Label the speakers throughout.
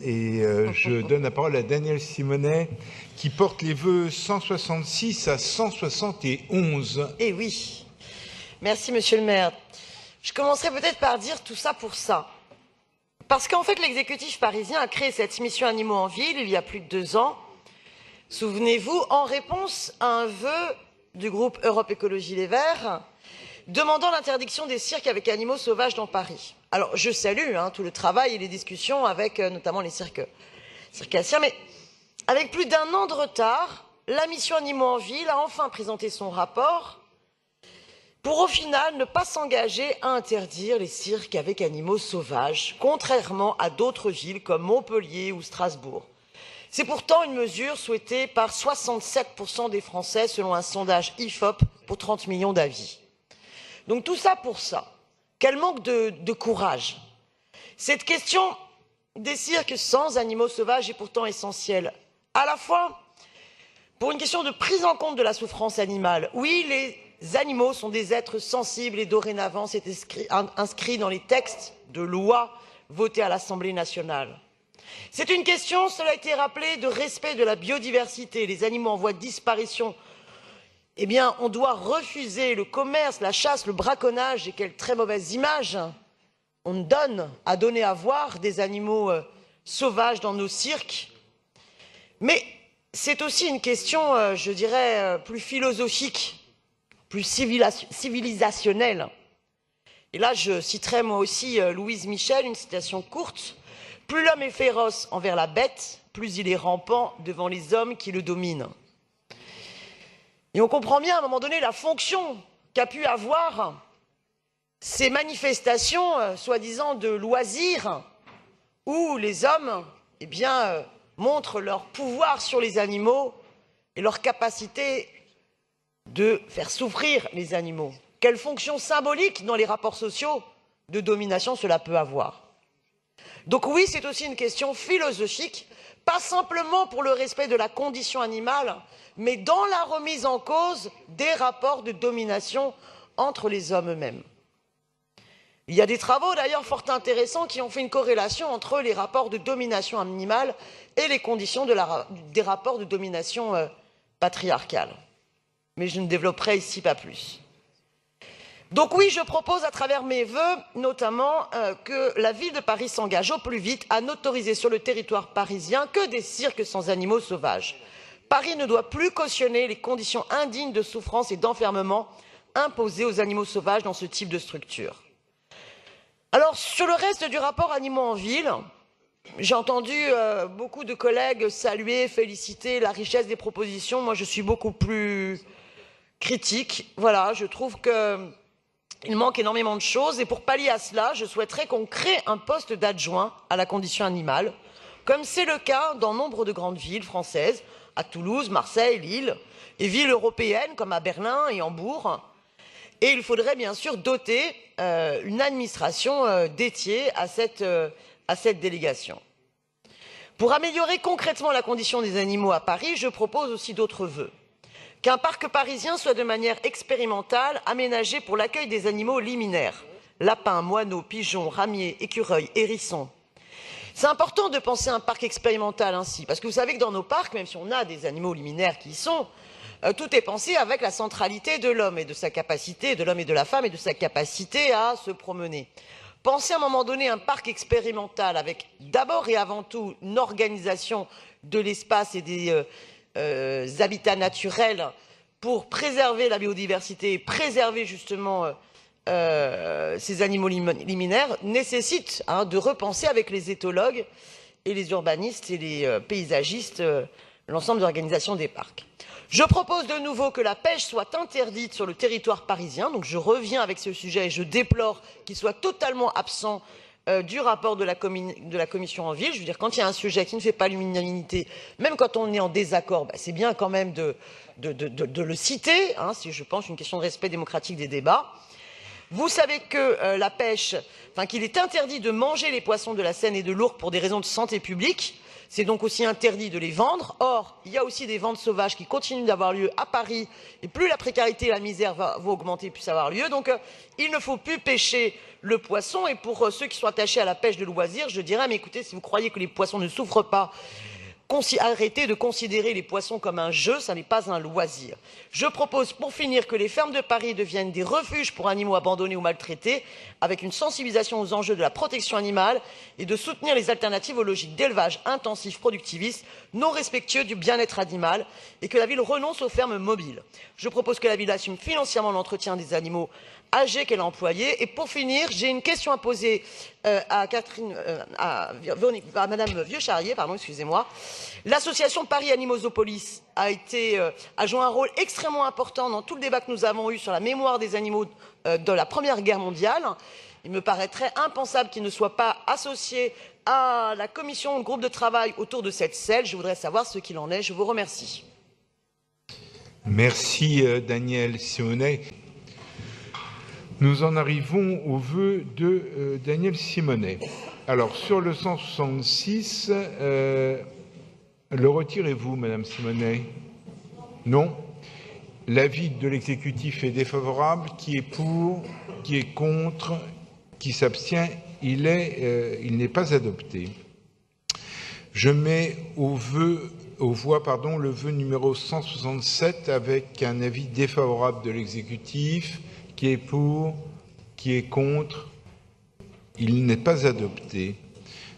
Speaker 1: Et je donne la parole à Daniel Simonet, qui porte les vœux 166 à 171.
Speaker 2: Eh oui. Merci, monsieur le maire. Je commencerai peut-être par dire tout ça pour ça. Parce qu'en fait, l'exécutif parisien a créé cette mission Animaux en Ville il y a plus de 2 ans. Souvenez-vous, en réponse à un vœu du groupe Europe Écologie Les Verts, demandant l'interdiction des cirques avec animaux sauvages dans Paris. Alors, je salue tout le travail et les discussions avec notamment les circassiens, mais avec plus d'1 an de retard, la mission Animaux en Ville a enfin présenté son rapport pour au final ne pas s'engager à interdire les cirques avec animaux sauvages, contrairement à d'autres villes comme Montpellier ou Strasbourg. C'est pourtant une mesure souhaitée par 67% des Français selon un sondage IFOP pour 30 millions d'avis. Donc tout ça pour ça. Quel manque de courage. Cette question des cirques sans animaux sauvages est pourtant essentielle. À la fois pour une question de prise en compte de la souffrance animale. Oui, les animaux sont des êtres sensibles et dorénavant c'est inscrit dans les textes de loi votés à l'Assemblée nationale. C'est une question, cela a été rappelé, de respect de la biodiversité. Les animaux en voie de disparition, eh bien, on doit refuser le commerce, la chasse, le braconnage, et quelle très mauvaise image on donne à donner à voir des animaux sauvages dans nos cirques. Mais c'est aussi une question, je dirais, plus philosophique, plus civilisationnelle. Et là, je citerai moi aussi Louise Michel, une citation courte. « Plus l'homme est féroce envers la bête, plus il est rampant devant les hommes qui le dominent. » Et on comprend bien à un moment donné la fonction qu'a pu avoir ces manifestations soi-disant de loisirs où les hommes montrent leur pouvoir sur les animaux et leur capacité de faire souffrir les animaux. Quelle fonction symbolique dans les rapports sociaux de domination cela peut avoir. Donc oui, c'est aussi une question philosophique, pas simplement pour le respect de la condition animale, mais dans la remise en cause des rapports de domination entre les hommes eux-mêmes. Il y a des travaux d'ailleurs fort intéressants qui ont fait une corrélation entre les rapports de domination animale et les conditions des rapports de domination patriarcale. Mais je ne développerai ici pas plus. Donc oui, je propose à travers mes vœux, notamment, que la ville de Paris s'engage au plus vite à n'autoriser sur le territoire parisien que des cirques sans animaux sauvages. Paris ne doit plus cautionner les conditions indignes de souffrance et d'enfermement imposées aux animaux sauvages dans ce type de structure. Alors, sur le reste du rapport Animaux en Ville, j'ai entendu beaucoup de collègues saluer, féliciter la richesse des propositions. Moi, je suis beaucoup plus critique. Voilà, je trouve qu'il manque énormément de choses et pour pallier à cela, je souhaiterais qu'on crée un poste d'adjoint à la condition animale, comme c'est le cas dans nombre de grandes villes françaises, à Toulouse, Marseille, Lille, et villes européennes comme à Berlin et Hambourg. Et il faudrait bien sûr doter une administration dédiée à cette délégation. Pour améliorer concrètement la condition des animaux à Paris, je propose aussi d'autres vœux. Qu'un parc parisien soit de manière expérimentale aménagé pour l'accueil des animaux liminaires. Lapins, moineaux, pigeons, ramiers, écureuils, hérissons. C'est important de penser à un parc expérimental ainsi, parce que vous savez que dans nos parcs, même si on a des animaux liminaires qui y sont, tout est pensé avec la centralité de l'homme et de sa capacité, de l'homme et de la femme et de sa capacité à se promener. Pensez à un moment donné un parc expérimental avec d'abord et avant tout une organisation de l'espace et des habitats naturels pour préserver la biodiversité et préserver justement ces animaux liminaires nécessite de repenser avec les éthologues et les urbanistes et les paysagistes l'ensemble de l'organisation des parcs. Je propose de nouveau que la pêche soit interdite sur le territoire parisien. Donc je reviens avec ce sujet et je déplore qu'il soit totalement absent du rapport de la commission en ville. Je veux dire, quand il y a un sujet qui ne fait pas l'unanimité, même quand on est en désaccord, c'est bien quand même de le citer, si je pense une question de respect démocratique des débats. Vous savez que la pêche, qu'il est interdit de manger les poissons de la Seine et de l'Ourcq pour des raisons de santé publique. C'est donc aussi interdit de les vendre. Or, il y a aussi des ventes sauvages qui continuent d'avoir lieu à Paris. Et plus la précarité et la misère vont augmenter, plus ça va avoir lieu. Donc, il ne faut plus pêcher le poisson. Et pour ceux qui sont attachés à la pêche de loisir, je dirais, mais écoutez, si vous croyez que les poissons ne souffrent pas, arrêtez de considérer les poissons comme un jeu, ça n'est pas un loisir. Je propose pour finir que les fermes de Paris deviennent des refuges pour animaux abandonnés ou maltraités, avec une sensibilisation aux enjeux de la protection animale et de soutenir les alternatives aux logiques d'élevage intensif productiviste, non respectueux du bien-être animal, et que la ville renonce aux fermes mobiles. Je propose que la ville assume financièrement l'entretien des animaux âgés qu'elle a employés. Et pour finir, j'ai une question à poser à Madame Vieux-Charrier, excusez-moi. L'association Paris Animosopolis a joué un rôle extrêmement important dans tout le débat que nous avons eu sur la mémoire des animaux de la Première Guerre mondiale. Il me paraîtrait impensable qu'il ne soit pas associé à la commission, le groupe de travail autour de cette selle. Je voudrais savoir ce qu'il en est. Je vous remercie.
Speaker 1: Merci Daniel Simonet. Nous en arrivons au vœu de Daniel Simonet. Alors, sur le 166, le retirez-vous, Madame Simonet? Non. L'avis de l'exécutif est défavorable. Qui est pour? Qui est contre? Qui s'abstient? Il n'est pas adopté. Je mets aux voix le vœu numéro 167 avec un avis défavorable de l'exécutif. Qui est pour? Qui est contre? Il n'est pas adopté.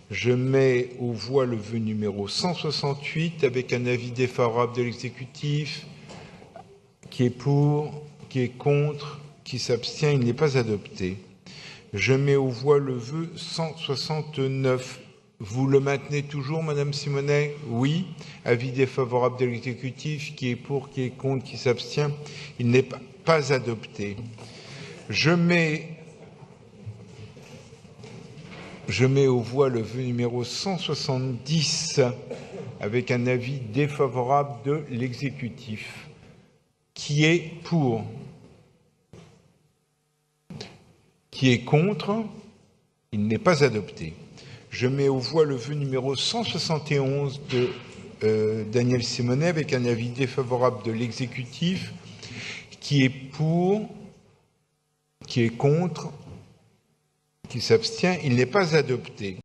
Speaker 1: Je mets aux voix le vœu numéro 168 avec un avis défavorable de l'exécutif. Qui est pour? Qui est contre? Qui s'abstient? Il n'est pas adopté. Je mets aux voix le vœu 169. Vous le maintenez toujours, Madame Simonet? Oui. Avis défavorable de l'exécutif. Qui est pour? Qui est contre? Qui s'abstient? Il n'est pas adopté. Je mets aux voix le vœu numéro 170 avec un avis défavorable de l'exécutif. Qui est pour? Qui est contre? Il n'est pas adopté. Je mets aux voix le vœu numéro 171 de Daniel Simonet avec un avis défavorable de l'exécutif. Qui est pour? Qui est contre? Qui s'abstient? Il n'est pas adopté.